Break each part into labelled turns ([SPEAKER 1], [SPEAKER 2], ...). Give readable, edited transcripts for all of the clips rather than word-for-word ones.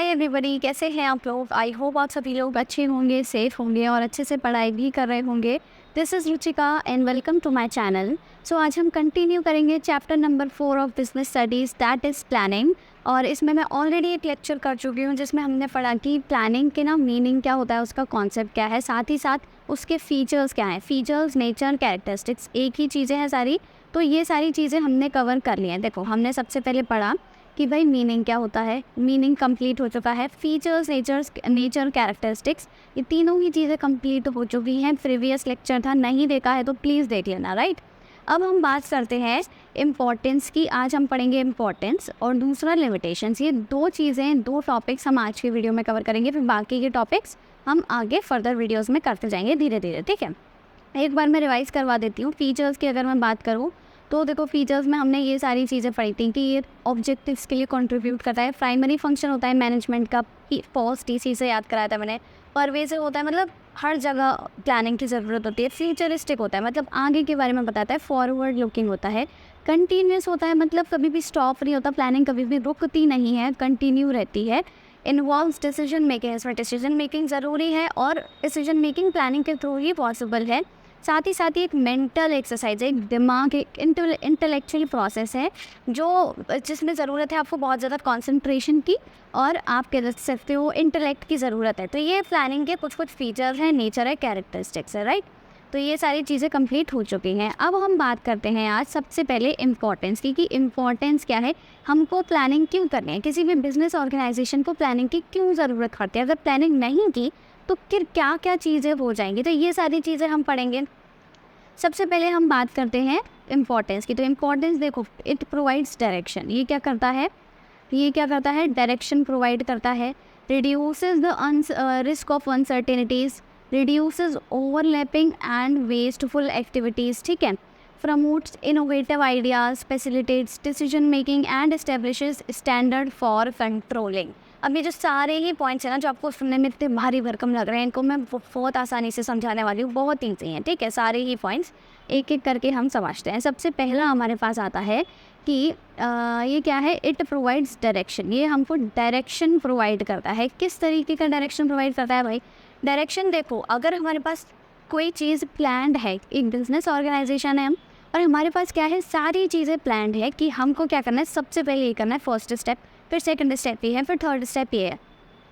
[SPEAKER 1] Hi everybody, कैसे हैं आप लोग। आई होप आप सभी लोग अच्छे होंगे, सेफ होंगे और अच्छे से पढ़ाई भी कर रहे होंगे। This is Ruchika and welcome to my channel. So आज हम कंटिन्यू करेंगे chapter number 4 of business studies, that is planning. और इसमें मैं ऑलरेडी एक लेक्चर कर चुकी हूँ जिसमें हमने पढ़ा कि प्लानिंग के मीनिंग क्या होता है, उसका कॉन्सेप्ट क्या है, साथ ही साथ उसके फीचर्स क्या हैं। फीचर्स, नेचर, कैरेक्टरिस्टिक्स एक ही चीज़ें हैं सारी। तो ये सारी चीज़ें हमने कवर कर ली हैं। देखो, हमने सबसे पहले पढ़ा कि भाई मीनिंग क्या होता है, मीनिंग कंप्लीट हो चुका है। फीचर्स, नेचर, कैरेक्टरिस्टिक्स, ये तीनों ही चीज़ें कंप्लीट हो चुकी हैं। प्रीवियस लेक्चर था, नहीं देखा है तो प्लीज़ देख लेना, राइट। अब हम बात करते हैं इम्पॉर्टेंस की। आज हम पढ़ेंगे इम्पॉर्टेंस और दूसरा लिमिटेशंस। ये दो चीज़ें, दो टॉपिक्स हम आज की वीडियो में कवर करेंगे। फिर बाकी के टॉपिक्स हम आगे फर्दर वीडियोस में करते जाएंगे धीरे धीरे, ठीक है। एक बार मैं रिवाइज करवा देती हूँ। फीचर्स की अगर मैं बात करूँ तो देखो, फीचर्स में हमने ये सारी चीज़ें पढ़ी थी कि ये ऑब्जेक्टिव्स के लिए कंट्रीब्यूट करता है। प्राइमरी फंक्शन होता है मैनेजमेंट का, पोस्ट टीसी से याद कराया था मैंने। परवेज़िव होता है, मतलब हर जगह प्लानिंग की ज़रूरत होती है। फ्यूचरिस्टिक होता है, मतलब आगे के बारे में बताता है। फॉरवर्ड लुकिंग होता है। कंटिन्यूस होता है, मतलब कभी भी स्टॉप नहीं होता, प्लानिंग कभी भी रुकती नहीं है, कंटिन्यू रहती है। इन्वॉल्व्स डिसीजन मेकिंग, इसमें डिसीजन मेकिंग ज़रूरी है और डिसीजन मेकिंग प्लानिंग के थ्रू ही पॉसिबल है। साथ ही एक मेंटल एक्सरसाइज है, एक दिमाग, एक इंटेलेक्चुअल प्रोसेस है जो जिसमें ज़रूरत है आपको बहुत ज़्यादा कंसंट्रेशन की, और आप कह सकते हो इंटेलेक्ट की ज़रूरत है। तो ये प्लानिंग के कुछ फीचर्स हैं, नेचर है, कैरेक्टरिस्टिक्स है, राइट। तो ये सारी चीज़ें कंप्लीट हो चुकी हैं। अब हम बात करते हैं आज सबसे पहले इम्पॉर्टेंस की, कि इम्पॉर्टेंस क्या है, हमको प्लानिंग क्यों करनी है, किसी भी बिजनेस ऑर्गेनाइजेशन को प्लानिंग की क्यों ज़रूरत पड़ती है। अगर प्लानिंग नहीं की तो फिर क्या क्या चीज़ें हो जाएंगी, तो ये सारी चीज़ें हम पढ़ेंगे। सबसे पहले हम बात करते हैं इम्पॉर्टेंस की। तो इम्पॉर्टेंस देखो, इट प्रोवाइड्स डायरेक्शन। ये क्या करता है, डायरेक्शन प्रोवाइड करता है। Reduces the risk of uncertainties, reduces overlapping and wasteful activities, ठीक है। Promotes innovative ideas, facilitates decision making and establishes standard for controlling. अब ये जो सारे ही पॉइंट्स हैं ना, जो आपको सुनने में इतने भारी भरकम लग रहे हैं, इनको मैं बहुत आसानी से समझाने वाली हूँ। बहुत ईजी हैं, ठीक है। सारे ही पॉइंट्स एक एक करके हम समझते हैं। सबसे पहला हमारे पास आता है कि ये क्या है, इट प्रोवाइड्स डायरेक्शन। ये हमको डायरेक्शन प्रोवाइड करता है। किस तरीके का डायरेक्शन प्रोवाइड करता है भाई? डायरेक्शन देखो, अगर हमारे पास कोई चीज़ प्लान्ड है, एक बिजनेस ऑर्गेनाइजेशन है हम, और हमारे पास क्या है, सारी चीज़ें प्लान्ड है कि हमको क्या करना है। सबसे पहले ये करना है फर्स्ट स्टेप, फिर सेकंड स्टेप ये है, फिर थर्ड स्टेप ये है।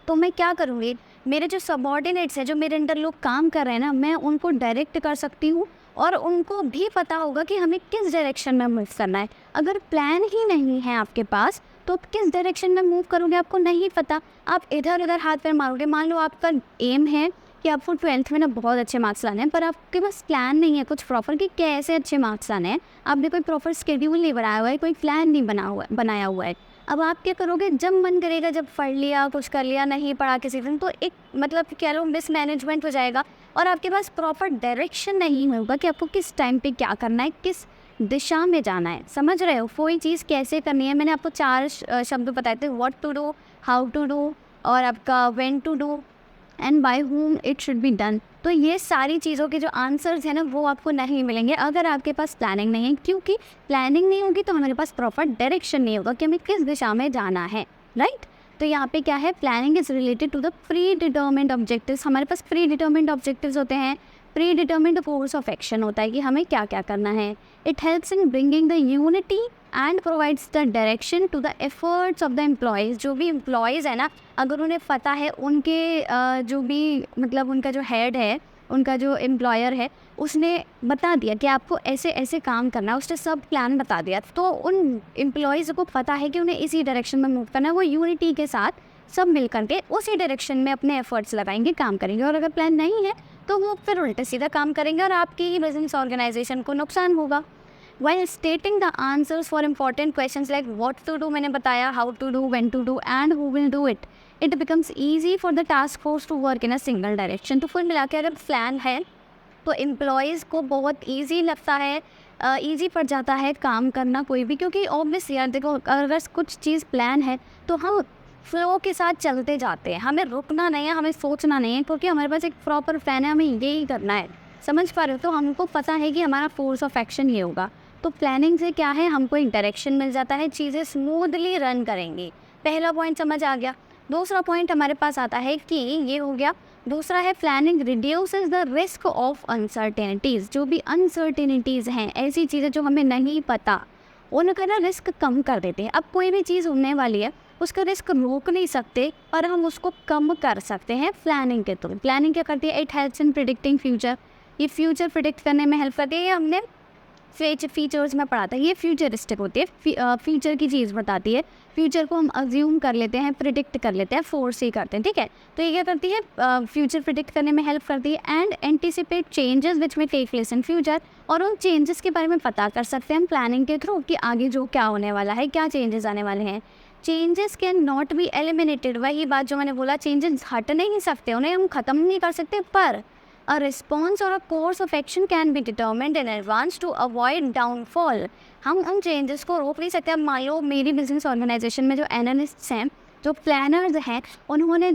[SPEAKER 1] तो मैं क्या करूँगी, मेरे जो सबऑर्डिनेट्स हैं, जो मेरे अंडर लोग काम कर रहे हैं ना, मैं उनको डायरेक्ट कर सकती हूँ और उनको भी पता होगा कि हमें किस डायरेक्शन में मूव करना है। अगर प्लान ही नहीं है आपके पास तो आप किस डायरेक्शन में मूव करोगे आपको नहीं पता। आप इधर उधर हाथ पैर मारोगे। मान लो आपका एम है कि आपको 12th में ना बहुत अच्छे मार्क्स लाने हैं, पर आपके पास प्लान नहीं है कुछ प्रॉपर कि कैसे अच्छे मार्क्स लाने हैं। आपने कोई प्रॉपर शेड्यूल नहीं बनाया हुआ है, कोई प्लान नहीं बनाया हुआ है। अब आप क्या करोगे, जब मन करेगा जब पढ़ लिया, कुछ कर लिया, नहीं पढ़ा किसी दिन, तो एक मतलब कह लो मिसमैनेजमेंट हो जाएगा और आपके पास प्रॉपर डायरेक्शन नहीं होगा कि आपको किस टाइम पे क्या करना है, किस दिशा में जाना है। समझ रहे हो, कोई चीज़ कैसे करनी है। मैंने आपको 4 शब्द बताए थे, what to do, how to do, और आपका when to do and by whom it should be done. तो ये सारी चीज़ों के जो आंसर्स हैं ना, वो आपको नहीं मिलेंगे अगर आपके पास प्लानिंग नहीं है, क्योंकि प्लानिंग नहीं होगी तो हमारे पास प्रॉपर डायरेक्शन नहीं होगा कि हमें किस दिशा में जाना है, राइट। तो यहाँ पे क्या है, planning is related to the predetermined objectives. हमारे पास प्री डिटर्मिन्ड ऑब्जेक्टिव्स होते हैं, pre determined course of action होता है कि हमें क्या क्या करना है। It helps in bringing the unity and provides the direction to the efforts of the employees. जो भी एम्प्लॉयज़ है ना, अगर उन्हें पता है, उनके जो भी मतलब उनका जो हेड है, उनका जो एम्प्लॉयर है, उसने बता दिया कि आपको ऐसे ऐसे काम करना है, उसने सब प्लान बता दिया, तो उन एम्प्लॉयज़ को पता है कि उन्हें इसी डायरेक्शन में मूव करना है। वो यूनिटी के साथ सब मिल करके उसी डायरेक्शन में अपने एफर्ट्स लगाएंगे, काम करेंगे। और अगर प्लान नहीं है तो वो फिर उल्टा सीधा काम करेंगे और आपकी ही बिजनेस ऑर्गेनाइजेशन को नुकसान होगा। While stating the answers for important questions like what to do मैंने बताया, how to do, when to do and who will do it, it becomes easy for the task force to work in a single direction। तो फिर मिला के अगर plan है तो employees को बहुत ईजी लगता है, ईजी पड़ जाता है काम करना कोई भी, क्योंकि ऑब्वियस यार देखो, अगर कुछ चीज़ प्लान है तो हम फ्लो के साथ चलते जाते हैं, हमें रुकना नहीं है, हमें सोचना नहीं है, क्योंकि हमारे पास एक प्रॉपर प्लान है, हमें यही करना है। समझ पा रहे हो, तो हमको पता है कि हमारा फोर्स ऑफ एक्शन ये होगा। तो प्लानिंग से क्या है, हमको एक डायरेक्शन मिल जाता है, चीज़ें स्मूथली रन करेंगी। पहला पॉइंट समझ आ गया। दूसरा पॉइंट हमारे पास आता है कि ये हो गया। दूसरा है planning reduces the risk of uncertainties. जो भी अनसर्टेनिटीज़ हैं, ऐसी चीज़ें जो हमें नहीं पता, उनका ना रिस्क कम कर देते हैं। अब कोई भी चीज़ होने वाली है, उसका रिस्क रोक नहीं सकते, पर हम उसको कम कर सकते हैं प्लानिंग के थ्रू। प्लानिंग क्या करती है? It helps in predicting future. ये फ्यूचर प्रिडिक्ट करने में हेल्प करती है। ये हमने फीचर्स में पढ़ा था। ये फ्यूचरिस्टिक होती है, फ्यूचर की चीज़ बताती है। फ्यूचर को हम अज्यूम कर लेते हैं, प्रिडिक्ट कर लेते हैं, फोर्स ही करते हैं, ठीक है। तो ये क्या करती है? फ्यूचर प्रिडिक्ट करने में हेल्प करती है। And anticipate changes which may take place in future. और उन चेंजेस के बारे में पता कर सकते हैं हम प्लानिंग के थ्रू कि आगे जो क्या होने वाला है, क्या चेंजेस आने वाले हैं। Changes can not be eliminated. वही बात जो मैंने बोला, चेंजेस हट नहीं सकते, उन्हें हम ख़त्म नहीं कर सकते, पर a response or a course of action can be determined in advance to avoid downfall। हम उन चेंजेस को रोक नहीं सकते। अब मान लो मेरी बिजनेस ऑर्गेनाइजेशन में जो एनालिस्ट्स हैं, जो प्लानर्स हैं, उन्होंने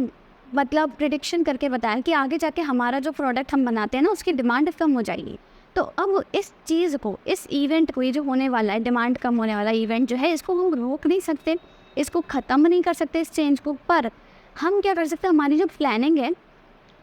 [SPEAKER 1] मतलब प्रिडिक्शन करके बताया कि आगे जाके हमारा जो प्रोडक्ट हम बनाते हैं ना, उसकी डिमांड कम हो जाएगी। तो अब इस चीज़ को, इस इवेंट को, ये जो होने वाला है डिमांड कम होने वाला इवेंट जो है, इसको हम रोक नहीं सकते, इसको ख़त्म नहीं कर सकते इस चेंज को। पर हम क्या कर सकते हैं? हमारी जो प्लानिंग है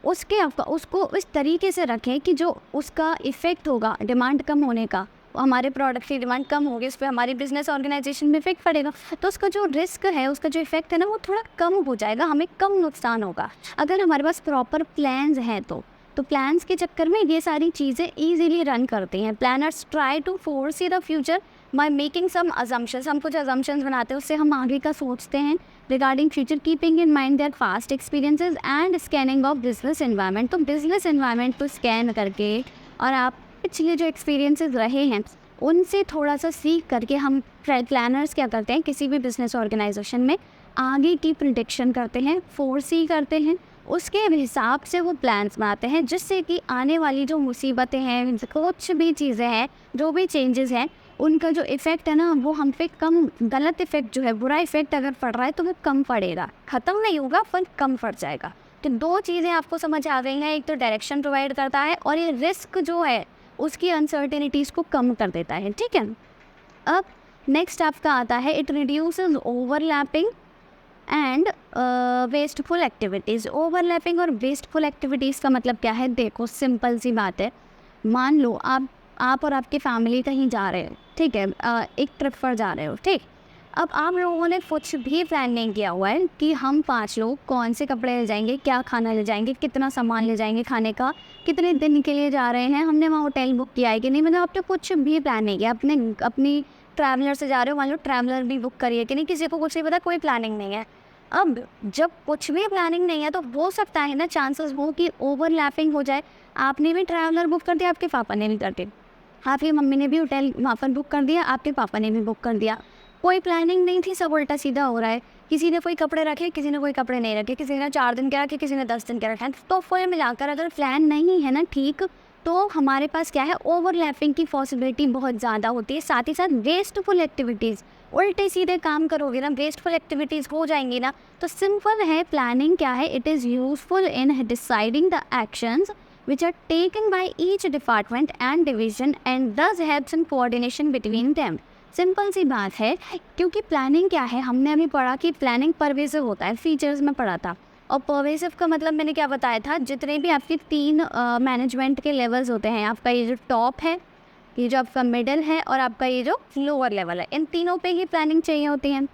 [SPEAKER 1] उसको इस तरीके से रखें कि जो उसका इफ़ेक्ट होगा डिमांड कम होने का, हमारे प्रोडक्ट की डिमांड कम होगी, उस पर हमारी बिजनेस ऑर्गेनाइजेशन में इफेक्ट पड़ेगा। तो उसका जो रिस्क है, उसका जो इफेक्ट है ना, वो थोड़ा कम हो जाएगा, हमें कम नुकसान होगा अगर हमारे पास प्रॉपर प्लान्स हैं। तो प्लान्स के चक्कर में ये सारी चीज़ें ईजिली रन करती हैं। Planners try to foresee the future by making some assumptions. हम कुछ अजम्पशंस बनाते हैं, उससे हम आगे का सोचते हैं regarding future, keeping in mind there past experiences and scanning of business environment. तो बिजनेस एनवायरनमेंट को स्कैन करके और आप पिछले जो एक्सपीरियंसेस रहे हैं उनसे थोड़ा सा सीख करके हम प्लानर्स क्या करते हैं, किसी भी बिजनेस ऑर्गेनाइजेशन में आगे की प्रिडिक्शन करते हैं, फोरसी करते हैं, उसके हिसाब से वो प्लान्स बनाते हैं, जिससे कि आने वाली जो मुसीबतें हैं, कुछ भी चीज़ें हैं, जो भी चेंजेस हैं, उनका जो इफ़ेक्ट है ना, वो हम पे कम, गलत इफ़ेक्ट जो है, बुरा इफ़ेक्ट अगर पड़ रहा है तो वो कम पड़ेगा, ख़त्म नहीं होगा पर कम पड़ जाएगा। तो दो चीज़ें आपको समझ आ गई हैं, एक तो डायरेक्शन प्रोवाइड करता है और ये रिस्क जो है उसकी अनसर्टेनिटीज़ को कम कर देता है, ठीक है। अब नेक्स्ट आपका आता है, it reduces overlapping and wasteful activities. Overlapping और वेस्टफुल एक्टिविटीज़ का मतलब क्या है? देखो सिंपल सी बात है, मान लो आप और आपकी फैमिली कहीं जा रहे हो, ठीक है, एक ट्रिप पर जा रहे हो, ठीक। अब आप लोगों ने कुछ भी प्लान नहीं किया हुआ है कि हम 5 लोग कौन से कपड़े ले जाएंगे, क्या खाना ले जाएंगे, कितना सामान ले जाएंगे खाने का, कितने दिन के लिए जा रहे हैं, हमने वहाँ होटल बुक किया है कि नहीं, मतलब आपने कुछ भी प्लान नहीं किया। अपनी ट्रैवलर से जा रहे हो, मान लो ट्रैवलर भी बुक करिए कि नहीं, किसी को कुछ नहीं पता, कोई प्लानिंग नहीं है। अब जब कुछ भी प्लानिंग नहीं है तो हो सकता है ना, चांसेस हो कि ओवरलैपिंग हो जाए। आपने भी ट्रैवलर बुक कर दिया, आपके पापा ने भी कर दिया, आपकी मम्मी ने भी होटल वहाँ पर बुक कर दिया, आपके पापा ने भी बुक कर दिया। कोई प्लानिंग नहीं थी, सब उल्टा सीधा हो रहा है। किसी ने कोई कपड़े रखे, किसी ने कोई कपड़े नहीं रखे, किसी ने 4 दिन के रखे, किसी ने 10 दिन के रखे। तो फुल मिलाकर अगर प्लान नहीं है ना ठीक, तो हमारे पास क्या है, ओवरलैपिंग की पॉसिबिलिटी बहुत ज़्यादा होती है। साथ ही साथ वेस्टफुल एक्टिविटीज़, उल्टे सीधे काम करोगे ना, वेस्टफुल एक्टिविटीज़ हो जाएंगी ना। तो सिंपल है, प्लानिंग क्या है, it is useful in deciding the actions which are taken by each department and division and thus helps in coordination between them। Simple सी बात है, क्योंकि प्लानिंग क्या है, हमने अभी पढ़ा कि प्लानिंग परवेसिव होता है, फीचर्स में पढ़ा था। और परवेसिव का मतलब मैंने क्या बताया था, जितने भी आपके 3 मैनेजमेंट के लेवल्स होते हैं, आपका ये जो टॉप है, ये जो आपका मिडल है और आपका ये जो लोअर लेवल है, इन तीनों पे ही प्लानिंग चाहिए होती है।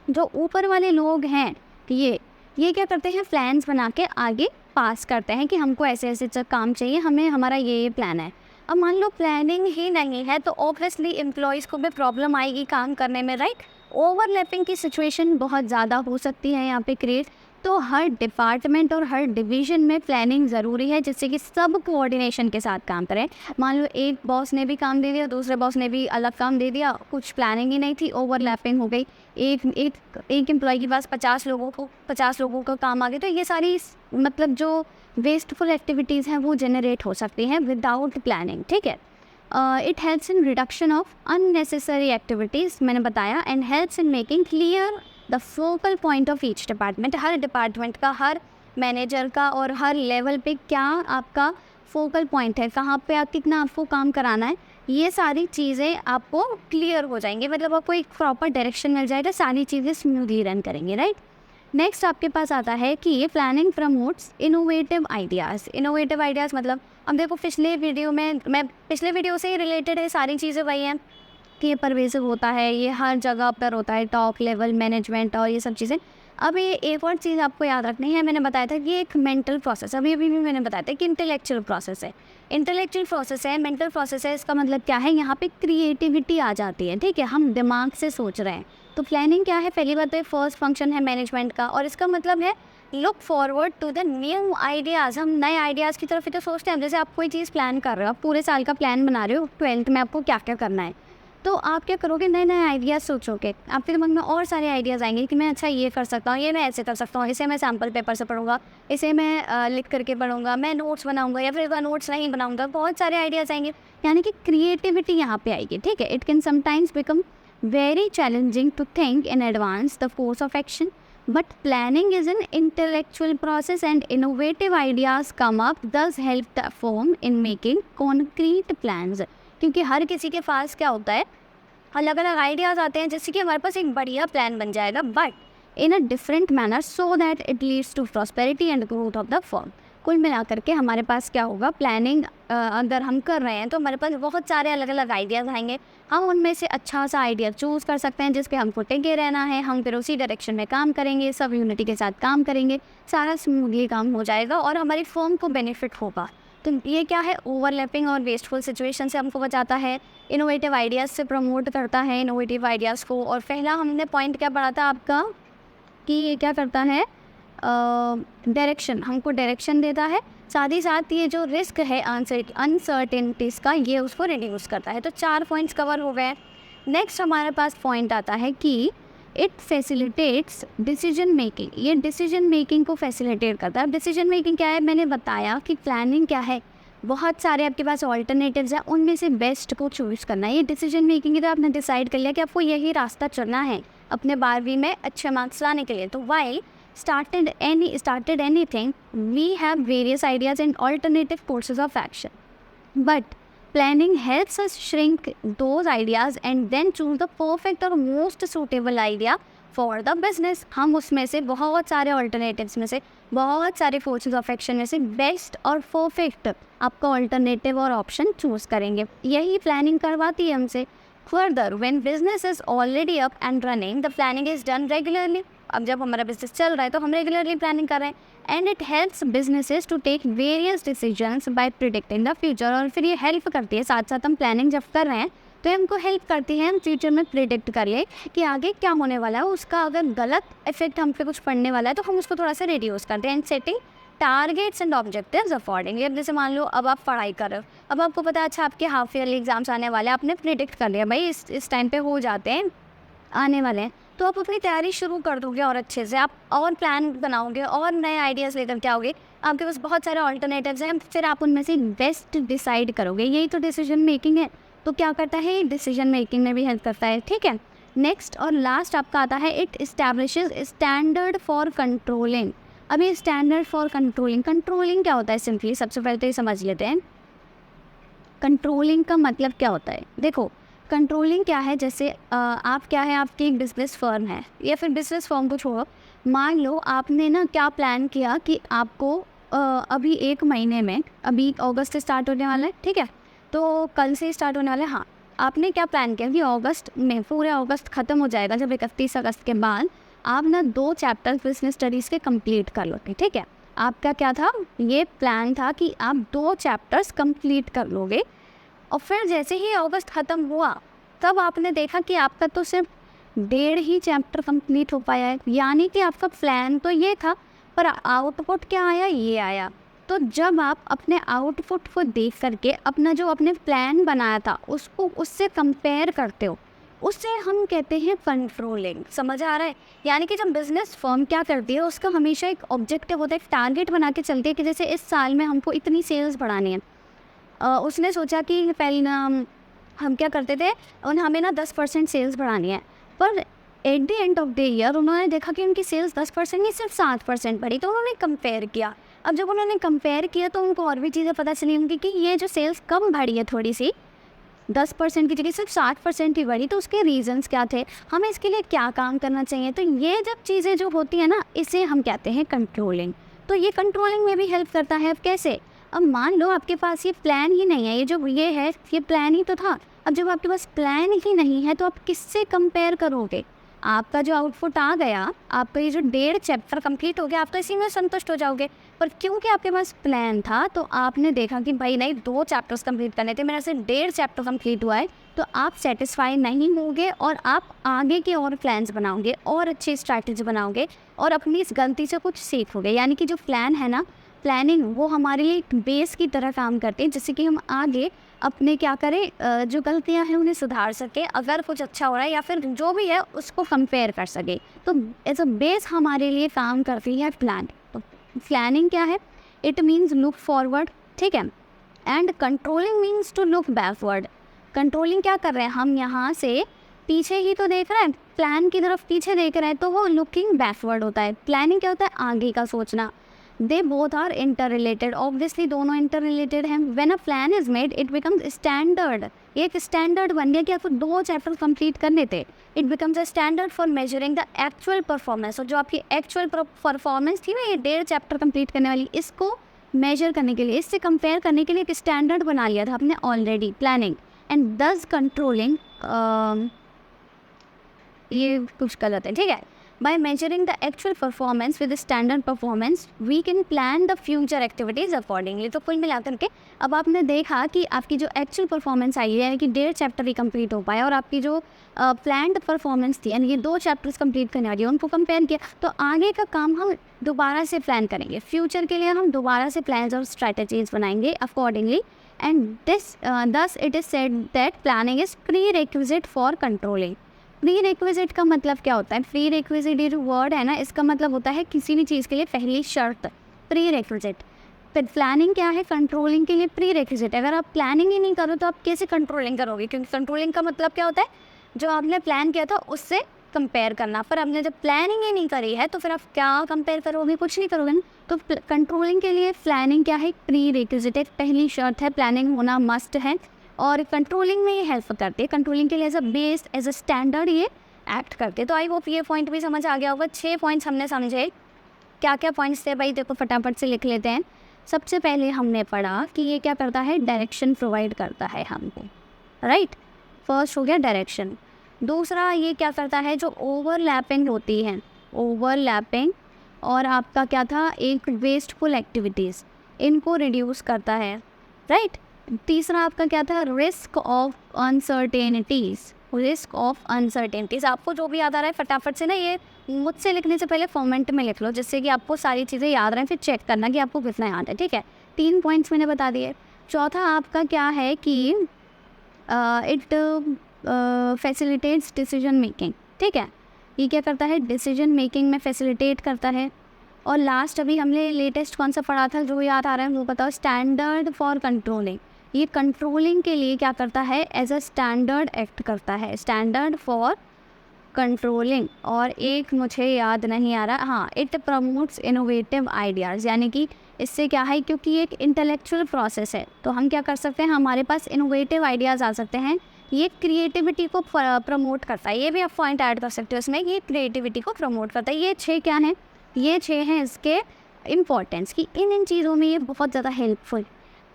[SPEAKER 1] जो ऊपर वाले लोग हैं ये क्या करते हैं, प्लान्स बना के आगे पास करते हैं कि हमको ऐसे ऐसे काम चाहिए, हमें हमारा ये प्लान है। अब मान लो प्लानिंग ही नहीं है तो ऑब्वियसली एम्प्लॉयज़ को भी प्रॉब्लम आएगी काम करने में, राइट। ओवरलैपिंग की सिचुएशन बहुत ज़्यादा हो सकती है यहाँ पे क्रिएट। तो हर डिपार्टमेंट और हर डिवीज़न में प्लानिंग ज़रूरी है, जिससे कि सब कोऑर्डिनेशन के साथ काम करें। मान लो एक बॉस ने भी काम दे दिया, दूसरे बॉस ने भी अलग काम दे दिया, कुछ प्लानिंग ही नहीं थी, ओवरलैपिंग हो गई। एक एम्प्लॉय के पास 50 लोगों का काम आ गया। तो ये सारी मतलब जो वेस्टफुल एक्टिविटीज़ हैं वो जनरेट हो सकती हैं विदाउट प्लानिंग, ठीक है। It helps in reduction of unnecessary activities, मैंने बताया, and helps in making clear the focal point of each department. Her department का, हर मैनेजर का और हर लेवल पे क्या आपका फोकल पॉइंट है, कहाँ पे आप कितना आपको काम कराना है, ये सारी चीज़ें आपको क्लियर हो जाएंगी। मतलब आपको एक प्रॉपर डायरेक्शन मिल जाएगा, सारी चीज़ें स्मूथली रन करेंगे, राइट। नेक्स्ट आपके पास आता है कि ये planning promotes innovative ideas. Innovative ideas मतलब अब देखो पिछले वीडियो से ही रिलेटेड है, सारी चीज़ें वही हैं कि ये परवेसिव होता है, ये हर जगह पर होता है, टॉप लेवल मैनेजमेंट और ये सब चीज़ें। अब ये एक और चीज़ आपको याद रखनी है, मैंने बताया था कि ये एक मेंटल प्रोसेस है। अभी भी मैंने बताया था कि इंटेलेक्चुअल प्रोसेस है, इंटेलेक्चुअल प्रोसेस है, मेंटल प्रोसेस है। इसका मतलब क्या है, यहाँ पे क्रिएटिविटी आ जाती है, ठीक है, हम दिमाग से सोच रहे हैं। तो प्लानिंग क्या है, पहली बात तो फर्स्ट फंक्शन है मैनेजमेंट का, और इसका मतलब है look forward to the new ideas. हम नए आइडियाज़ की तरफ ही तो सोचते हैं। जैसे आप कोई चीज़ प्लान कर रहे हो, आप पूरे साल का प्लान बना रहे हो, 12th में आपको क्या क्या करना है, तो आप क्या करोगे, नए नए आइडियाज़ सोचोगे। आपके दिमाग में और सारे आइडियाज़ आएंगे कि मैं अच्छा ये कर सकता हूँ, ये मैं ऐसे कर सकता हूँ, इसे मैं सैम्पल पेपर से पढ़ूंगा, इसे मैं लिख करके पढ़ूंगा, मैं नोट्स बनाऊंगा या फिर नोट्स नहीं बनाऊंगा, बहुत सारे आइडियाज़ आएंगे। यानी कि क्रिएटिविटी यहाँ पे आएगी, ठीक है। It can sometimes become very challenging to think in advance the course of action, but planning is an intellectual process and innovative ideas come up, thus help the firm in making concrete plans। क्योंकि हर किसी के पास क्या होता है, अलग अलग ideas आते हैं जिससे कि हमारे पास एक बढ़िया प्लान बन जाएगा, but in a different manner so that it leads to prosperity and growth of the firm. कुल मिलाकर के हमारे पास क्या होगा, प्लानिंग अगर हम कर रहे हैं तो हमारे पास बहुत सारे अलग अलग आइडियाज़ आएंगे। हम उनमें से अच्छा सा आइडिया चूज़ कर सकते हैं जिस पे हमको टिके रहना है, हम फिर उसी डायरेक्शन में काम करेंगे, सब यूनिटी के साथ काम करेंगे, सारा स्मूथली काम हो जाएगा और हमारी फर्म को बेनिफिट होगा। तो ये क्या है, ओवरलैपिंग और वेस्टफुल सिचुएशन से हमको बचाता है, इनोवेटिव आइडियाज़ से प्रमोट करता है इनोवेटिव आइडियाज़ को। और पहला हमने पॉइंट क्या पढ़ा था आपका कि ये क्या करता है, डायरेक्शन, हमको डायरेक्शन देता है, साथ ही साथ ये जो रिस्क है अनसर्टेनिटीज़ का, ये उसको रिड्यूस करता है। तो 4 पॉइंट्स कवर हो गए। नेक्स्ट हमारे पास पॉइंट आता है कि इट फैसिलिटेट्स डिसीजन मेकिंग। ये डिसीजन मेकिंग को फैसिलिटेट करता है। अब डिसीजन मेकिंग क्या है, मैंने बताया कि प्लानिंग क्या है, बहुत सारे आपके पास ऑल्टरनेटिव्स हैं, उनमें से बेस्ट को चूज़ करना है। ये डिसीजन मेकिंग है, तो आपने डिसाइड कर लिया कि आपको यही रास्ता चुनना है अपने 12वीं में अच्छे मार्क्स लाने के लिए। तो while started anything, we have various ideas and alternative courses of action, but planning helps us shrink those ideas and then choose the perfect or most suitable idea for the business। हम उसमें से बहुत सारे alternatives में से, बहुत सारे courses of action में से बेस्ट और परफेक्ट आपका ऑल्टरनेटिव और ऑप्शन चूज़ करेंगे। यही प्लानिंग करवाती है हमसे। Further, when business is already up and running, the planning is done regularly। अब जब हमारा बिजनेस चल रहा है तो हम रेगुलरली प्लानिंग कर रहे हैं। And it helps businesses to take various decisions by predicting the future. और फिर ये हेल्प करती है, साथ साथ हम प्लानिंग जब कर रहे हैं तो ये हमको हेल्प करती है, हम फ्यूचर में प्रिडिक्ट करिए कि आगे क्या होने वाला है, उसका अगर गलत इफेक्ट हम पे कुछ पड़ने वाला है तो हम उसको थोड़ा सा रिड्यूस करते हैं। And setting targets and objectives accordingly. अब जैसे मान लो अब आप पढ़ाई कर रहे हो, अब आपको पता है अच्छा आपके हाफ ईयरली एग्जाम्स आने वाले हैं, आपने प्रिडिक्ट कर लिया भाई इस टाइम पे हो जाते हैं, आने वाले हैं, तो आप अपनी तैयारी शुरू कर दोगे और अच्छे से आप और प्लान बनाओगे और नए आइडियाज़ लेकर के आओगे। आपके पास बहुत सारे ऑल्टरनेटिव्स हैं, फिर आप उनमें से बेस्ट डिसाइड करोगे। यही तो डिसीजन मेकिंग है। तो क्या करता है, डिसीजन मेकिंग में भी हेल्प करता है, ठीक है। नेक्स्ट और लास्ट आपका आता है it establishes standard for controlling. अब ये स्टैंडर्ड फॉर कंट्रोलिंग क्या होता है, सिंपली सबसे पहले तो ये समझ लेते हैं कंट्रोलिंग का मतलब क्या होता है। देखो कंट्रोलिंग क्या है, जैसे आप क्या है, आपकी एक बिजनेस फर्म है या फिर बिजनेस फर्म को छोड़ो, मान लो आपने ना क्या प्लान किया कि आपको अभी 1 महीने में, अभी अगस्त से स्टार्ट होने वाला है, ठीक है, तो कल से स्टार्ट होने वाला है। हाँ, आपने क्या प्लान किया कि अगस्त में, पूरे अगस्त ख़त्म हो जाएगा जब 31 अगस्त के बाद आप ना 2 चैप्टर बिजनेस स्टडीज़ के कंप्लीट कर लोगे, ठीक है। आपका क्या था, ये प्लान था कि आप 2 चैप्टर्स कंप्लीट कर लोगे। और फिर जैसे ही अगस्त ख़त्म हुआ तब आपने देखा कि आपका तो सिर्फ 1.5 ही चैप्टर कंप्लीट हो पाया है। यानी कि आपका प्लान तो ये था पर आउटपुट क्या आया, ये आया। तो जब आप अपने आउटपुट को देख करके अपना जो आपने प्लान बनाया था उसको उससे कंपेयर करते हो, उससे हम कहते हैं कंट्रोलिंग। समझ आ रहा है। यानी कि जब बिजनेस फर्म क्या करती है, उसका हमेशा एक ऑब्जेक्टिव होता है, एक टारगेट बना के चलती है कि जैसे इस साल में हमको इतनी सेल्स बढ़ानी है। उसने सोचा कि पहले ना हम क्या करते थे, हमें ना 10% सेल्स बढ़ानी है, पर at the end of the year उन्होंने देखा कि उनकी सेल्स 10% नहीं सिर्फ 7% बढ़ी। तो उन्होंने कंपेयर किया। अब जब उन्होंने कंपेयर किया तो उनको और भी चीज़ें पता चली उनकी कि ये जो सेल्स कम बढ़ी है थोड़ी सी, 10% की जगह सिर्फ 60% ही बढ़ी, तो उसके रीजंस क्या थे, हमें इसके लिए क्या काम करना चाहिए। तो ये जब चीज़ें जो होती है ना, इसे हम कहते हैं कंट्रोलिंग। तो ये कंट्रोलिंग में भी हेल्प करता है। अब कैसे, अब मान लो आपके पास ये प्लान ही नहीं है, ये है ये प्लान ही तो था। अब जब आपके पास प्लान ही नहीं है तो आप किससे कंपेयर करोगे। आपका जो आउटपुट आ गया, आपका ये जो 1.5 चैप्टर कंप्लीट हो गया, आप तो इसी में संतुष्ट हो जाओगे। पर क्योंकि आपके पास प्लान था तो आपने देखा कि भाई नहीं, 2 चैप्टर्स कंप्लीट करने थे, मेरा से 1.5 चैप्टर कंप्लीट हुआ है, तो आप सेटिस्फाई नहीं होगे और आप आगे के और प्लान्स बनाओगे और अच्छी स्ट्रैटेजी बनाओगे और अपनी इस गलती से कुछ सीखोगे। यानी कि जो प्लान है ना, प्लानिंग, वो हमारे लिए एक बेस की तरह काम करते हैं, जिससे कि हम आगे अपने क्या करें, जो गलतियां हैं उन्हें सुधार सके, अगर कुछ अच्छा हो रहा है या फिर जो भी है उसको कंपेयर कर सके। तो एज अ बेस हमारे लिए काम करती है प्लान। तो प्लानिंग क्या है, इट मीन्स लुक फॉरवर्ड, ठीक है, and controlling means to look backward. Controlling क्या कर रहे हैं, हम यहाँ से पीछे ही तो देख रहे हैं, प्लान की तरफ पीछे देख रहे हैं, तो वो लुकिंग बैकवर्ड होता है। प्लानिंग क्या होता है, आगे का सोचना। They both are interrelated, obviously दोनों इंटर रिलेटेड हैं। When a plan is made it becomes standard, एक स्टैंडर्ड बन गया कि आपको 2 चैप्टर कंप्लीट करने थे। It becomes a standard for measuring the actual performance, और जो आपकी एक्चुअल परफॉर्मेंस थी ना, ये 1.5 चैप्टर कंप्लीट करने वाली, इसको मेजर करने के लिए, इससे कंपेयर करने के लिए एक स्टैंडर्ड बना लिया था आपने already, planning. And thus controlling, ये कुछ गलत है, ठीक है। By measuring the actual performance with standard performance we can plan the future activities accordingly. तो कुल मिलाकर के अब आपने देखा कि आपकी जो एक्चुअल परफॉर्मेंस आई है, यानी कि 1.5 चैप्टर ही कंप्लीट हो पाया, और आपकी जो प्लान्ड परफॉर्मेंस थी, यानी कि 2 चैप्टर्स कंप्लीट करने वाली है, उनको कंपेयर किया। तो आगे का काम हम दोबारा से प्लान करेंगे, फ्यूचर के लिए हम दोबारा से प्लान्स और स्ट्रैटेजीज बनाएंगे accordingly. And thus it is said that planning is prerequisite for controlling। Pre requisite का मतलब क्या होता है, प्री रिक्विजिट ये जो वर्ड है ना, इसका मतलब होता है किसी भी चीज़ के लिए पहली शर्त, प्री रिक्विजिट। फिर प्लानिंग क्या है, कंट्रोलिंग के लिए प्री रिक्विजिट। अगर आप प्लानिंग ही नहीं करो तो आप कैसे कंट्रोलिंग करोगे, क्योंकि कंट्रोलिंग का मतलब क्या होता है, जो आपने प्लान किया था उससे कंपेयर करना। पर आपने जब प्लानिंग ही नहीं करी है तो फिर आप क्या कंपेयर करोगे, कुछ नहीं करोगे ना। तो कंट्रोलिंग के लिए प्लानिंग क्या है, प्री रिक्विजिट, एक पहली शर्त है, प्लानिंग होना मस्ट है, और कंट्रोलिंग में ये हेल्प करती है। कंट्रोलिंग के लिए as a base, as a standard ये एक्ट करते हैं। तो आई होप ये पॉइंट भी समझ आ गया होगा। 6 पॉइंट्स हमने समझे। क्या क्या पॉइंट्स थे भाई, देखो फटाफट से लिख लेते हैं। सबसे पहले हमने पढ़ा कि ये क्या करता है, डायरेक्शन प्रोवाइड करता है हमको, राइट। फर्स्ट हो गया डायरेक्शन। दूसरा ये क्या करता है, जो ओवरलैपिंग होती है, ओवरलैपिंग, और आपका क्या था, एक वेस्टफुल एक्टिविटीज़, इनको रिड्यूस करता है, राइट। तीसरा आपका क्या था, risk of uncertainties, risk of uncertainties. आपको जो भी याद आ रहा है फटाफट से ना, ये मुझसे लिखने से पहले फॉर्मेट में लिख लो, जिससे कि आपको सारी चीज़ें याद रहें, फिर चेक करना कि आपको कितना याद है, ठीक है। 3 पॉइंट्स मैंने बता दिए। चौथा आपका क्या है कि इट फैसिलिटेट्स डिसीजन मेकिंग, ठीक है। ये क्या करता है, डिसीजन मेकिंग में फैसिलिटेट करता है। और लास्ट अभी हमने लेटेस्ट कौन सा पढ़ा था, जो याद आ रहा है वो बताओ, स्टैंडर्ड फॉर कंट्रोलिंग। ये कंट्रोलिंग के लिए क्या करता है, एज अ स्टैंडर्ड एक्ट करता है, स्टैंडर्ड फॉर कंट्रोलिंग। और एक मुझे याद नहीं आ रहा, हाँ, इट प्रमोट्स इनोवेटिव आइडियाज़। यानी कि इससे क्या है, क्योंकि ये एक इंटेलेक्चुअल प्रोसेस है, तो हम क्या कर सकते हैं, हमारे पास इनोवेटिव आइडियाज़ आ सकते हैं। ये क्रिएटिविटी को प्रमोट करता है, ये भी आप पॉइंट ऐड कर सकते हो इसमें, ये क्रिएटिविटी को प्रमोट करता है। ये 6 क्या हैं, ये 6 हैं इसके इम्पॉर्टेंस कि इन चीज़ों में ये बहुत ज़्यादा हेल्पफुल।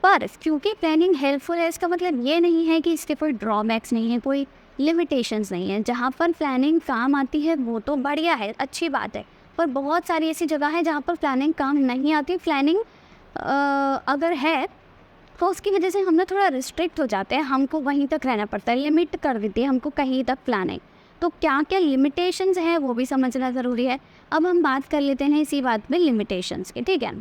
[SPEAKER 1] पर क्योंकि प्लानिंग हेल्पफुल है, इसका मतलब ये नहीं है कि इसके कोई ड्रॉबैक्स नहीं है, कोई लिमिटेशंस नहीं है। जहाँ पर प्लानिंग काम आती है वो तो बढ़िया है, अच्छी बात है, पर बहुत सारी ऐसी जगह है जहाँ पर प्लानिंग काम नहीं आती। प्लानिंग अगर है तो उसकी वजह से हम ना थोड़ा रिस्ट्रिक्ट हो जाते हैं, हमको वहीं तक रहना पड़ता है, लिमिट कर देती है हमको कहीं तक प्लानिंग। तो क्या क्या लिमिटेशंस हैं वो भी समझना ज़रूरी है। अब हम बात कर लेते हैं इसी बात में लिमिटेशंस की, ठीक है।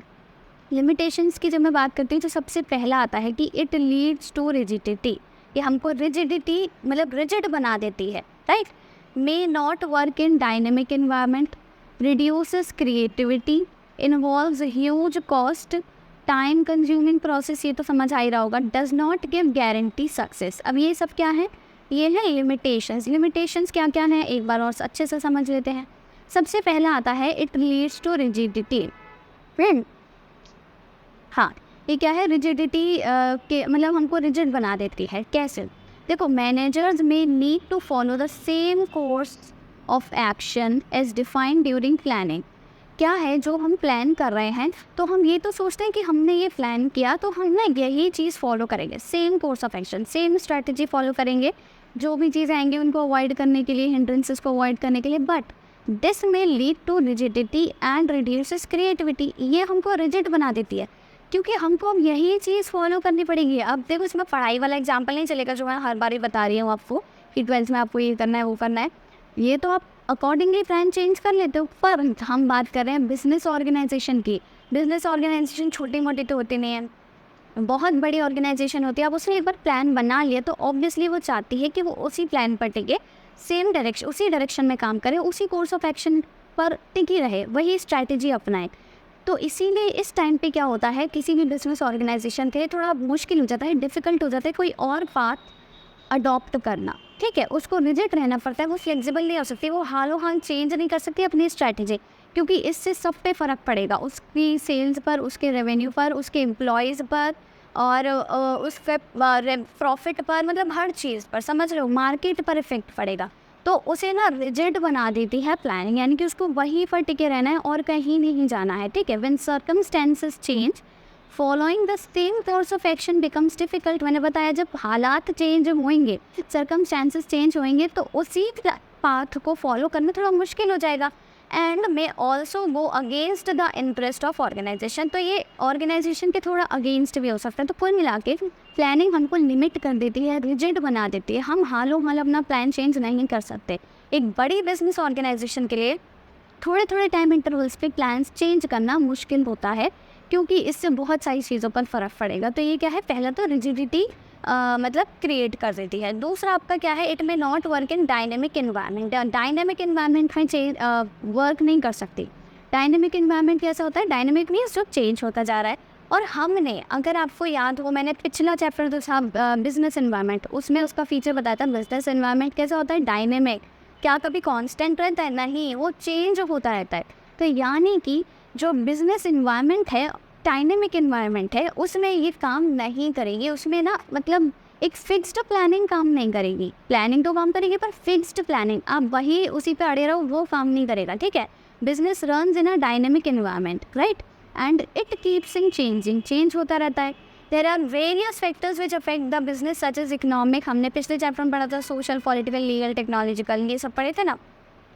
[SPEAKER 1] लिमिटेशंस की जब मैं बात करती हूँ तो सबसे पहला आता है कि इट लीड्स टू रिजिडिटी। ये हमको रिजिडिटी मतलब रिजिड बना देती है, right. May not work in dynamic environment, reduces creativity, involves huge cost, time consuming process, ये तो समझ आ ही रहा होगा, does not give guarantee success. अब ये सब क्या है, ये है लिमिटेशंस। लिमिटेशंस क्या क्या हैं एक बार और अच्छे से समझ लेते हैं। सबसे पहला आता है इट लीड्स टू रिजिडिटी। हाँ, ये क्या है, रिजिडिटी के मतलब हमको रिजिड बना देती है। कैसे, देखो, managers may need to follow the same course of action as defined during planning. क्या है जो हम प्लान कर रहे हैं, तो हम ये तो सोचते हैं कि हमने ये प्लान किया तो हम ना यही चीज़ फॉलो करेंगे, same course of action, same strategy follow करेंगे, जो भी चीज़ें आएंगे उनको अवॉइड करने के लिए, हिंड्रेंसेस को अवॉइड करने के लिए। But this may lead to rigidity and reduces creativity. ये हमको रिजिड बना देती है, क्योंकि हमको अब यही चीज़ फॉलो करनी पड़ेगी। अब देखो, इसमें पढ़ाई वाला एग्जाम्पल नहीं चलेगा जो मैं हर बार ही बता रही हूँ आपको कि 12th में आपको ये करना है वो करना है। ये तो आप अकॉर्डिंगली प्लान चेंज कर लेते हो। पर हम बात कर रहे हैं बिजनेस ऑर्गेनाइजेशन की। बिजनेस ऑर्गेनाइजेशन छोटी मोटी तो होती नहीं है, बहुत बड़ी ऑर्गेनाइजेशन होती है। अब उसने एक बार प्लान बना लिया तो ऑब्वियसली वो चाहती है कि वो उसी प्लान पर टिके, सेम डायरेक्शन, उसी डायरेक्शन में काम करे, उसी कोर्स ऑफ एक्शन पर टिकी रहे, वही स्ट्रैटेजी अपनाए। तो इसीलिए इस टाइम पे क्या होता है, किसी भी बिजनेस ऑर्गेनाइजेशन के लिए थोड़ा मुश्किल हो जाता है, डिफ़िकल्ट हो जाता है कोई और पाथ अडॉप्ट करना। ठीक है, उसको रिजिड रहना पड़ता है, वो फ्लेक्सिबल नहीं हो सकती, वो हालों हाल चेंज नहीं कर सकती अपनी स्ट्रैटेजी, क्योंकि इससे सब पे फ़र्क पड़ेगा, उसकी सेल्स पर, उसके रेवेन्यू पर, उसके एम्प्लॉयज़ पर, और उसके प्रॉफिट पर, मतलब हर चीज़ पर, समझ रहे हो, मार्केट पर इफेक्ट पड़ेगा। तो उसे ना रिजिड बना देती है प्लानिंग, यानी कि उसको वहीं पर टिके रहना है और कहीं नहीं जाना है। ठीक है, when circumstances change following the same course of action becomes difficult. मैंने बताया जब हालात चेंज होंगे, सर्कमस्टेंसेस चेंज होंगे, तो उसी पाथ को फॉलो करना थोड़ा मुश्किल हो जाएगा, and may also go against the interest of organisation. तो ये ऑर्गेनाइजेशन के थोड़ा अगेंस्ट भी हो सकता है। तो कुल मिला के प्लानिंग हमको लिमिट कर देती है, रिजिड बना देती है, हम हालों हाल अपना प्लान चेंज नहीं कर सकते। एक बड़ी बिजनेस ऑर्गेनाइजेशन के लिए थोड़े थोड़े टाइम इंटरवल्स पे प्लान्स चेंज करना मुश्किल होता है, क्योंकि इससे बहुत सारी चीज़ों पर फ़र्क पड़ेगा। तो ये क्या है, पहला तो रिजिडिटी मतलब क्रिएट कर देती है। दूसरा आपका क्या है, इट में not work in dynamic environment. Dynamic environment में वर्क नहीं कर सकती। डायनेमिक इन्वायरमेंट कैसा होता है, डायनेमिक मीन्स जो चेंज होता जा रहा है। और हमने, अगर आपको याद हो, मैंने पिछला चैप्टर जो था बिजनेस इन्वायरमेंट, उसमें उसका फीचर बताया था बिजनेस इन्वायरमेंट कैसा होता है, डायनेमिक। क्या कभी कांस्टेंट रहता है? नहीं, वो चेंज होता रहता है। तो यानी कि जो बिजनेस इन्वायरमेंट है, डायनेमिक इन्वायरमेंट है, उसमें ये काम नहीं करेगी। उसमें ना मतलब एक फिक्स्ड प्लानिंग काम नहीं करेगी। प्लानिंग तो काम करेगी, पर फिक्स्ड प्लानिंग आप वही उसी पे अड़े रहो, वो काम नहीं करेगा। ठीक है, business runs in a dynamic environment, right, and it keeps in changing, change होता रहता है। There are various factors which affect the business such as economic. हमने पिछले चैप्टर में पढ़ा था, सोशल, पॉलिटिकल, लीगल, टेक्नोलॉजिकल, ये सब पढ़े थे ना।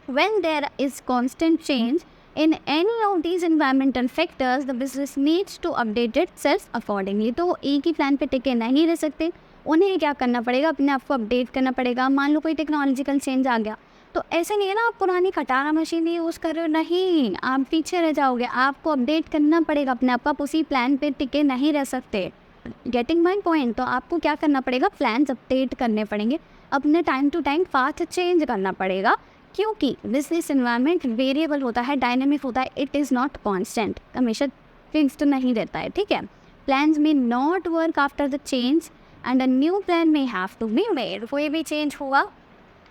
[SPEAKER 1] When there is constant change in any of these environmental factors, the business needs to update itself accordingly. तो एक ही प्लान पे टिके नहीं रह सकते, उन्हें क्या करना पड़ेगा, अपने आप को अपडेट करना पड़ेगा। मान लो कोई टेक्नोलॉजिकल चेंज आ गया, तो ऐसे नहीं है ना आप पुरानी खटारा मशीन यूज़ कर रहे हो, नहीं, आप पीछे रह जाओगे। आपको अपडेट करना पड़ेगा अपने आप को, आप उसी प्लान पे टिके नहीं रह सकते। Getting my point? तो आपको क्या करना पड़ेगा, प्लान्स अपडेट करने पड़ेंगे, अपने time to time path change करना पड़ेगा, क्योंकि बिजनेस इन्वायरमेंट वेरिएबल होता है, डायनेमिक होता है, इट इज़ नॉट कॉन्स्टेंट, हमेशा फिक्स्ड नहीं रहता है। ठीक है, प्लान्स में not work after the change and a new plan में हैव टू बी मेड। कोई भी चेंज हुआ,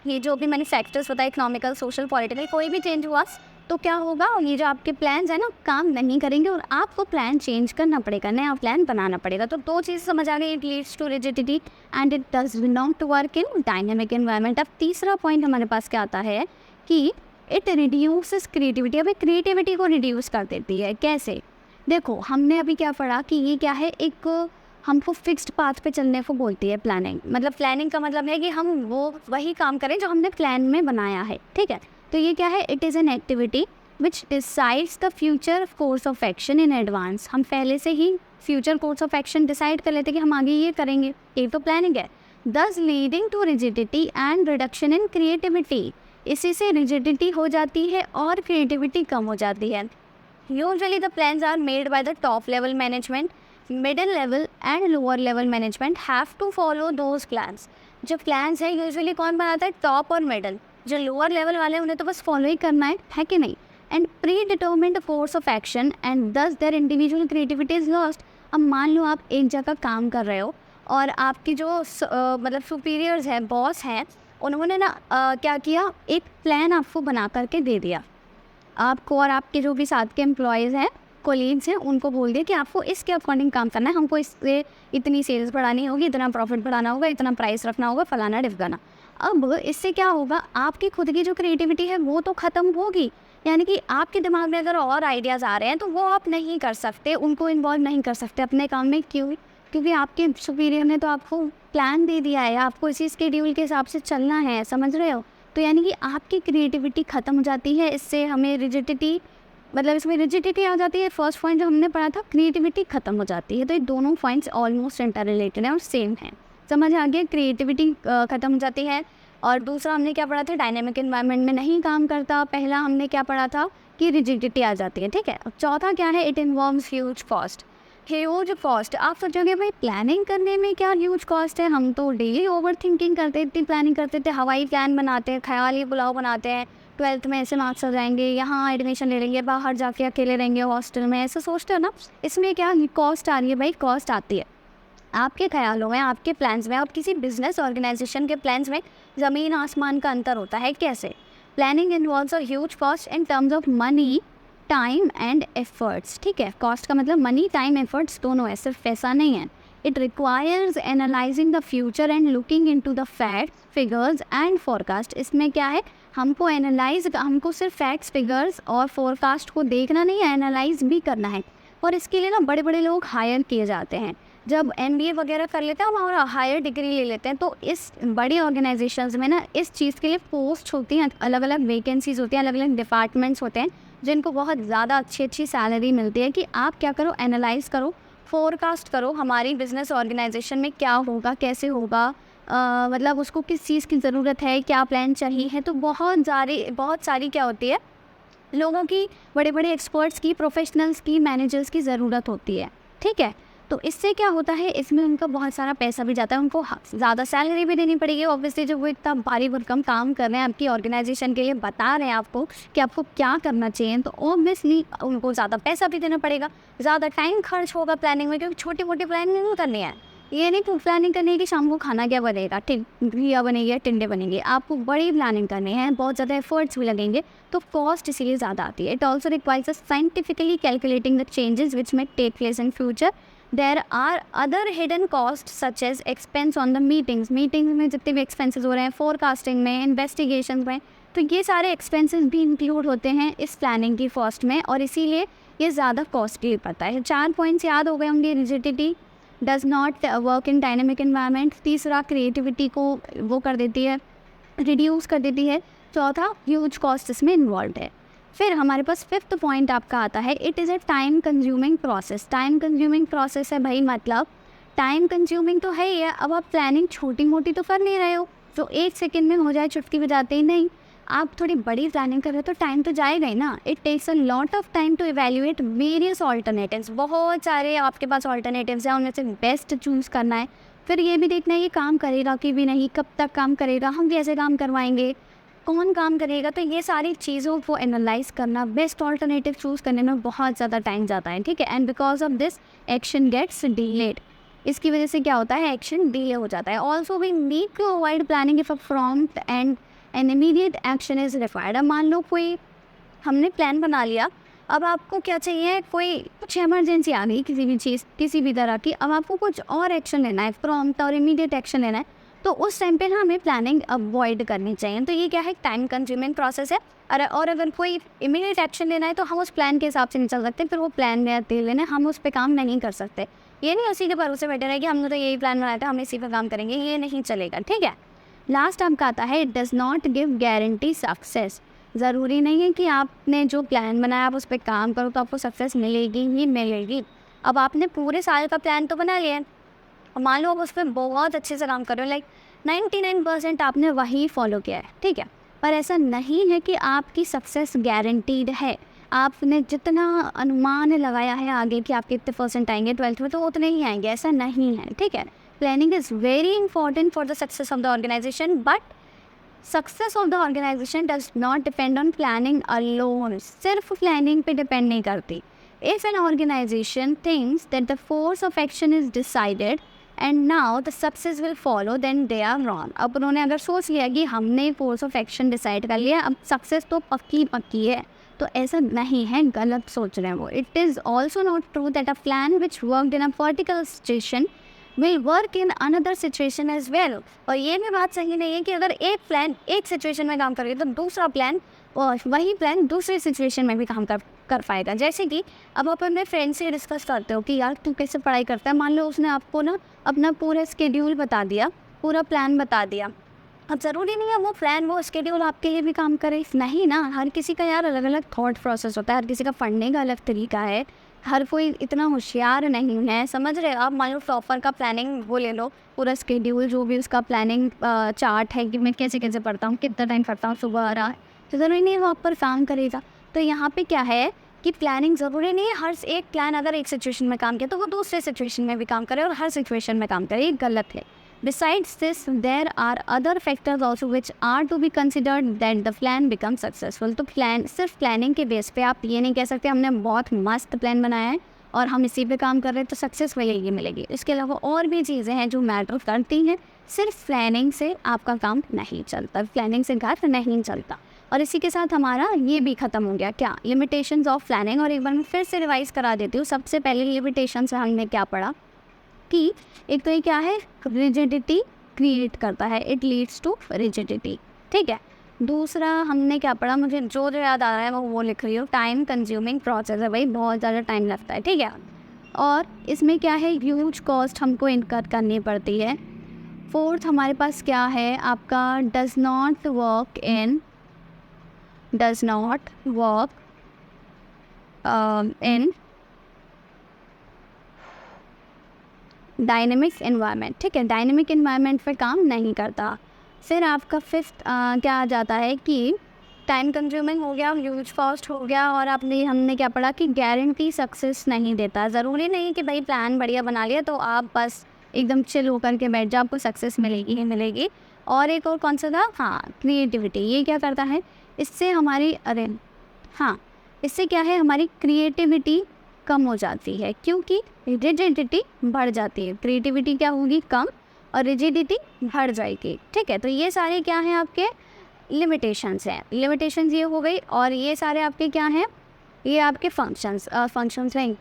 [SPEAKER 1] ये जो भी मैंने फैक्टर्स बताए, इकोनॉमिकल, सोशल, पॉलिटिकल, कोई भी चेंज हुआ तो क्या होगा, ये जो आपके प्लान्स है ना काम नहीं करेंगे, और आपको प्लान चेंज करना पड़ेगा, नया प्लान बनाना पड़ेगा। तो दो चीज़ समझ आ गई, it leads to rigidity and it does not work in dynamic environment. अब तीसरा पॉइंट हमारे पास क्या आता है कि इट रिड्यूसेस क्रिएटिविटी। अब क्रिएटिविटी को रिड्यूस कर देती है। कैसे? देखो, हमने अभी क्या पढ़ा कि ये क्या है, एक हमको फिक्स्ड पाथ पे चलने को बोलती है प्लानिंग। मतलब प्लानिंग का मतलब है कि हम वो वही काम करें जो हमने प्लान में बनाया है। ठीक है, तो ये क्या है, it is an activity which decides the future course of action in advance. हम पहले से ही future course of action decide कर लेते हैं कि हम आगे ये करेंगे, ये तो प्लानिंग है। Thus leading to rigidity and reduction in creativity. इसी से रिजिडिटी हो जाती है और क्रिएटिविटी कम हो जाती है। Usually the plans are made by the top level management, middle level and lower level management have to follow those plans. जो प्लान्स है यूजुअली कौन बनाता है, टॉप और मिडिल। जो लोअर लेवल वाले उन्हें तो बस फॉलो ही करना है कि नहीं। And pre determined course of action and thus their individual creativity is lost. अब मान लो आप एक जगह काम कर रहे हो और आपकी जो मतलब सुपीरियर्स है, बॉस हैं, उन्होंने ना क्या किया, एक प्लान आपको बना करके दे दिया आपको और आपके जो भी साथ के एम्प्लॉयज़ हैं, कोलीग्स हैं उनको बोल दिया कि आपको इसके अकॉर्डिंग काम करना है, हमको इससे इतनी सेल्स बढ़ानी होगी, इतना प्रॉफिट बढ़ाना होगा, इतना प्राइस रखना होगा, फलाना ढिमकाना। अब इससे क्या होगा, आपकी खुद की जो क्रिएटिविटी है वो तो ख़त्म होगी, यानी कि आपके दिमाग में अगर और आइडियाज़ आ रहे हैं तो वो आप नहीं कर सकते, उनको इन्वॉल्व नहीं कर सकते अपने काम में। क्यों? क्योंकि आपके सुपीरियर ने तो आपको प्लान दे दिया है, आपको इसी स्केड्यूल के हिसाब से चलना है, समझ रहे हो? तो यानी कि आपकी क्रिएटिविटी ख़त्म हो जाती है। इससे हमें रिजिडिटी, मतलब इसमें रिजिडिटी आ जाती है। फर्स्ट पॉइंट जो हमने पढ़ा था, क्रिएटिविटी ख़त्म हो जाती है। तो ये दोनों पॉइंट्स ऑलमोस्ट इंटर रिलेटेड हैं और सेम हैं। समझ आ गया? क्रिएटिविटी ख़त्म हो जाती है। और दूसरा हमने क्या पढ़ा था, डायनेमिक एनवायरनमेंट में नहीं काम करता। पहला हमने क्या पढ़ा था कि रिजिडिटी आ जाती है, ठीक है। अब चौथा क्या है, it involves huge cost. Huge cost, आप सोचोगे भाई प्लानिंग करने में क्या ह्यूज कॉस्ट है, हम तो डेली ओवर थिंकिंग करते, इतनी प्लानिंग करते थे, हवाई प्लान बनाते हैं, ख्याली पुलाव बनाते हैं, 12th में ऐसे मार्क्स आ जाएंगे, यहाँ एडमिशन ले लेंगे, बाहर जाके अकेले रहेंगे हॉस्टल में, ऐसा सोचते हो ना। इसमें क्या कॉस्ट आ रही है भाई, कॉस्ट आती है आपके ख्यालों में, आपके प्लान्स में। और किसी बिजनेस ऑर्गेनाइजेशन के प्लान्स में ज़मीन आसमान का अंतर होता है। कैसे? Planning involves a huge cost in terms of money, time and efforts, ठीक है। कॉस्ट का मतलब मनी, टाइम, एफर्ट्स दोनों है, सिर्फ पैसा नहीं है। It requires analysing the future and looking into the facts, figures and forecast. इसमें क्या है, हमको हमको सिर्फ फैक्ट्स, फिगर्स और फोरकास्ट को देखना नहीं है, एनालाइज भी करना है। और इसके लिए ना बड़े बड़े लोग हायर किए जाते हैं। जब MBA वगैरह कर लेते हैं और हायर डिग्री ले लेते हैं, तो इस बड़ी ऑर्गेनाइजेशंस में ना इस चीज़ के लिए पोस्ट होती हैं, अलग अलग वैकेंसीज होती हैं, अलग अलग डिपार्टमेंट्स होते हैं जिनको बहुत ज़्यादा अच्छी सैलरी मिलती है कि आप क्या करो, एनालाइज करो, फोरकास्ट करो, हमारी बिजनेस ऑर्गेनाइजेशन में क्या होगा, कैसे होगा, मतलब उसको किस चीज़ की ज़रूरत है, क्या प्लान चाहिए है। तो बहुत सारी क्या होती है, लोगों की, बड़े बड़े एक्सपर्ट्स की, प्रोफेशनल्स की, मैनेजर्स की ज़रूरत होती है, ठीक है। तो इससे क्या होता है, इसमें उनका बहुत सारा पैसा भी जाता है, उनको ज़्यादा सैलरी भी देनी पड़ेगी ऑब्वियसली। जब वो इतना भारी भरकम काम कर रहे हैं आपकी ऑर्गेनाइजेशन के लिए, बता रहे हैं आपको कि आपको क्या करना चाहिए, तो ऑब्वियसली उनको ज़्यादा पैसा भी देना पड़ेगा, ज़्यादा टाइम खर्च होगा प्लानिंग में, क्योंकि छोटी मोटी प्लानिंग नहीं करनी है। ये नहीं प्लानिंग करनी है कि शाम को खाना क्या बनेगा, घिया बनेगी, टिंडे बनेंगे। आपको बड़ी प्लानिंग करनी है, बहुत ज़्यादा एफर्ट्स भी लगेंगे, तो कॉस्ट इसीलिए ज़्यादा आती है। It also requires a scientifically calculating the changes which may take place in future. There are other hidden cost such as expense on the meetings में जितने भी एक्सपेंसेस हो रहे हैं, फोरकास्टिंग में, इन्वेस्टिगेशन में, तो ये सारे एक्सपेंसेस भी इंक्लूड होते हैं इस प्लानिंग की कॉस्ट में, और इसीलिए ये ज़्यादा कॉस्टली पड़ता है। 4 पॉइंट्स याद हो गए होंगे। Rigidity does not work in dynamic environment. तीसरा, क्रिएटिविटी को वो कर देती है, रिड्यूस कर देती है। चौथा, ह्यूज कॉस्ट इसमें इन्वॉल्व है। फिर हमारे पास 5th पॉइंट आपका आता है, it is a time consuming process. Time consuming process है भाई, मतलब टाइम कंज्यूमिंग तो है ही है। अब आप प्लानिंग छोटी मोटी तो कर नहीं रहे हो जो 1 सेकेंड में हो जाए चुटकी बजाते ही, नहीं, आप थोड़ी बड़ी प्लानिंग कर रहे हो तो टाइम तो जाएगा ही ना। It takes a lot of time to evaluate various alternatives. बहुत सारे आपके पास ऑल्टरनेटिव्स हैं, उनमें से बेस्ट चूज़ करना है। फिर ये भी देखना है ये काम करेगा कि भी नहीं, कब तक काम करेगा, हम कैसे काम करवाएंगे, कौन काम करेगा। तो ये सारी चीज़ों को एनालाइज करना, बेस्ट ऑल्टरनेटिव चूज़ करने में बहुत ज़्यादा टाइम जाता है, ठीक है। And because of this action gets delayed. इसकी वजह से क्या होता है, एक्शन डिले हो जाता है। Also we need to avoid planning if a prompt and an immediate action is required. अब मान लो कोई, हमने प्लान बना लिया, अब आपको क्या चाहिए, कोई कुछ इमरजेंसी आ गई किसी भी चीज़, किसी भी तरह की, अब आपको कुछ और एक्शन लेना है, प्रॉम्प्ट और इमीडिएट एक्शन लेना है, तो उस टाइम पे ना हमें प्लानिंग अवॉइड करनी चाहिए। तो ये क्या है, टाइम कंज्यूमिंग प्रोसेस है। और अगर कोई इमीडिएट एक्शन लेना है तो हम उस प्लान के हिसाब से नहीं चल सकते, फिर वो प्लान दे लेना, हम उस पर काम नहीं कर सकते। ये नहीं उसी के भरोसे बैठे रहे कि हमने तो यही प्लान बनाया था, हम इसी पर काम करेंगे, ये नहीं चलेगा, ठीक है। लास्ट आपका आता है, it does not give guarantee success. ज़रूरी नहीं है कि आपने जो प्लान बनाया आप उस पर काम करो तो आपको सक्सेस मिलेगी ही मिलेगी। अब आपने पूरे साल का प्लान तो बना लिया है, और मान लो आप उस पर बहुत अच्छे से काम कर रहे हो, लाइक 99% आपने वही फॉलो किया है, ठीक है। पर ऐसा नहीं है कि आपकी सक्सेस गारंटीड है। आपने जितना अनुमान लगाया है आगे कि आपके इतने परसेंट आएंगे 12th में, तो उतने ही आएंगे, ऐसा नहीं है, ठीक है। Planning is very important for the success of the organisation, but success of the organisation does not depend on planning alone. सिर्फ प्लानिंग पे डिपेंड नहीं करती। If an organisation thinks that the force of action is decided and now the success will follow, then they are wrong. अब उन्होंने अगर सोच लिया कि हमने फोर्स ऑफ एक्शन डिसाइड कर लिया, अब सक्सेस तो पक्की है, तो ऐसा नहीं है, गलत सोच रहे हैं वो। It is also not true that a plan which worked in a particular situation will work in another situation as well. और ये भी बात सही नहीं है कि अगर एक प्लान एक सिचुएशन में काम करेगी तो दूसरा प्लान और वही प्लान दूसरी सिचुएशन में भी काम कर पाएगा। जैसे कि अब आप अपने फ्रेंड से डिस्कस करते हो कि यार तू कैसे पढ़ाई करता है, मान लो उसने आपको ना अपना पूरा स्केड्यूल बता दिया, पूरा प्लान बता दिया। अब ज़रूरी नहीं है वो प्लान वो स्केड्यूल आपके लिए भी काम करे, नहीं ना। हर किसी का यार अलग अलग थॉट प्रोसेस होता है, हर किसी का पढ़ने का अलग तरीका है, हर कोई इतना होशियार नहीं है, समझ रहे हो आप। मान लो टॉपर का प्लानिंग वो ले लो, पूरा स्केड्यूल जो भी उसका प्लानिंग चार्ट है कि मैं कैसे कैसे पढ़ता हूँ, कितना टाइम पढ़ता हूँ, सुबह आ रहा है, तो ज़रूरी नहीं है वो आप पर काम करेगा। तो यहाँ पे क्या है कि प्लानिंग ज़रूरी नहीं है हर एक प्लान अगर एक सिचुएशन में काम किया तो वो दूसरे सिचुएशन में भी काम करे और हर सिचुएशन में काम करे, ये गलत है। Besides this, there are other factors also which are to be considered that the plan becomes successful. तो प्लान सिर्फ प्लानिंग के बेस पे आप ये नहीं कह सकते हमने बहुत मस्त प्लान बनाया है और हम इसी पे काम कर रहे हैं तो सक्सेस वही मिलेगी। इसके अलावा और भी चीज़ें हैं जो मैटर करती हैं, सिर्फ प्लानिंग से आपका काम नहीं चलता, प्लानिंग से घर नहीं चलता। और इसी के साथ हमारा ये भी ख़त्म हो गया क्या, लिमिटेशंस ऑफ प्लानिंग। और एक बार मैं फिर से रिवाइज़ करा देती हूँ। सबसे पहले लिमिटेशंस में हमने क्या पढ़ा कि एक तो ये क्या है, रिजिडिटी क्रिएट करता है, इट लीड्स टू रिजिडिटी, ठीक है। दूसरा हमने क्या पढ़ा, मुझे जो याद आ रहा है वो लिख रही हूँ, टाइम कंज्यूमिंग प्रोसेस है भाई, बहुत ज़्यादा टाइम लगता है, ठीक है। और इसमें क्या है, ह्यूज कॉस्ट हमको इनकर करनी पड़ती है। फोर्थ हमारे पास क्या है आपका, does not work in dynamic environment, ठीक है, डायनेमिक एनवायरनमेंट पे काम नहीं करता। फिर आपका फिफ्थ क्या आ जाता है कि टाइम कंज्यूमिंग हो गया, ह्यूज कॉस्ट हो गया, और हमने क्या पढ़ा कि गारंटी सक्सेस नहीं देता। ज़रूरी नहीं कि भाई प्लान बढ़िया बना लिया तो आप बस एकदम चिल होकर के बैठ जाओ, आपको सक्सेस मिलेगी ही मिलेगी। और एक और कौन सा था, हाँ, क्रिएटिविटी। ये क्या करता है, इससे हमारी इससे क्या है, हमारी क्रिएटिविटी कम हो जाती है क्योंकि रिजिडिटी बढ़ जाती है। क्रिएटिविटी क्या होगी, कम, और रिजिडिटी बढ़ जाएगी, ठीक है। तो ये सारे क्या हैं आपके लिमिटेशंस हैं। लिमिटेशंस ये हो गई, और ये सारे आपके क्या हैं, ये आपके फंक्शंस हैं,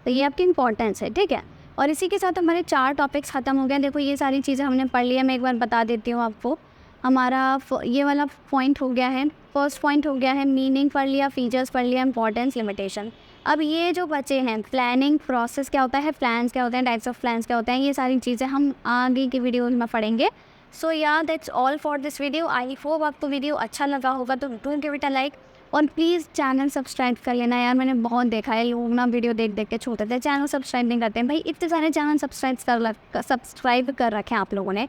[SPEAKER 1] तो ये आपकी इंपॉर्टेंस है, ठीक है। और इसी के साथ हमारे 4 टॉपिक्स ख़त्म हो गए। देखो ये सारी चीज़ें हमने पढ़ लिया, मैं एक बार बता देती हूँ आपको। हमारा ये वाला पॉइंट हो गया है, फर्स्ट पॉइंट हो गया है, मीनिंग पढ़ लिया, फीचर्स पढ़ लिया, इंपॉर्टेंस, लिमिटेशन। अब ये जो बचे हैं, प्लानिंग प्रोसेस क्या होता है, प्लान्स क्या होते हैं, टाइप्स ऑफ प्लान्स क्या होते हैं, ये सारी चीज़ें हम आगे की वीडियोस में पढ़ेंगे। सो या that's all for this video. I hope आपको वीडियो अच्छा लगा होगा, तो do give it a like, और प्लीज़ चैनल सब्सक्राइब कर लेना यार। मैंने बहुत देखा है लोग ना वीडियो देख देख के छोड़ते थे, चैनल सब्सक्राइब नहीं करते हैं। भाई इतने सारे चैनल सब्सक्राइब कर रखे हैं आप लोगों ने,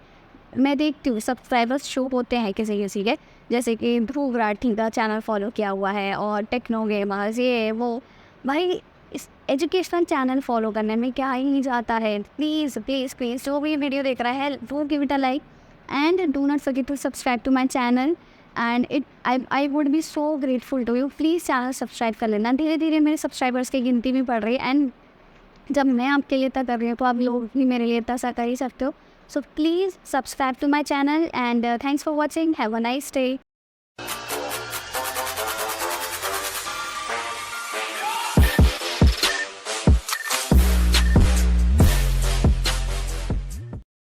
[SPEAKER 1] मैं देखती हूँ सब्सक्राइबर्स शो होते हैं किसी किसी के, जैसे कि ध्रुव राठी का चैनल फॉलो किया हुआ है, और टेक्नो गेमर्स, ये वो। भाई इस एजुकेशनल चैनल फॉलो करने में क्या ही जाता है। प्लीज़ प्लीज़ प्लीज़ जो भी वीडियो देख रहा है, do give it a like and do not forget to subscribe to my channel, and I would be so grateful to you. Please channel subscribe कर लेना। धीरे धीरे मेरे सब्सक्राइबर्स की गिनती भी बढ़ रही है, एंड जब मैं आपके लिए इतना कर रही हूँ तो आप लोग भी मेरे लिए इतना सा कर ही सकते हो। So please subscribe to my channel, and thanks for watching. Have a nice day.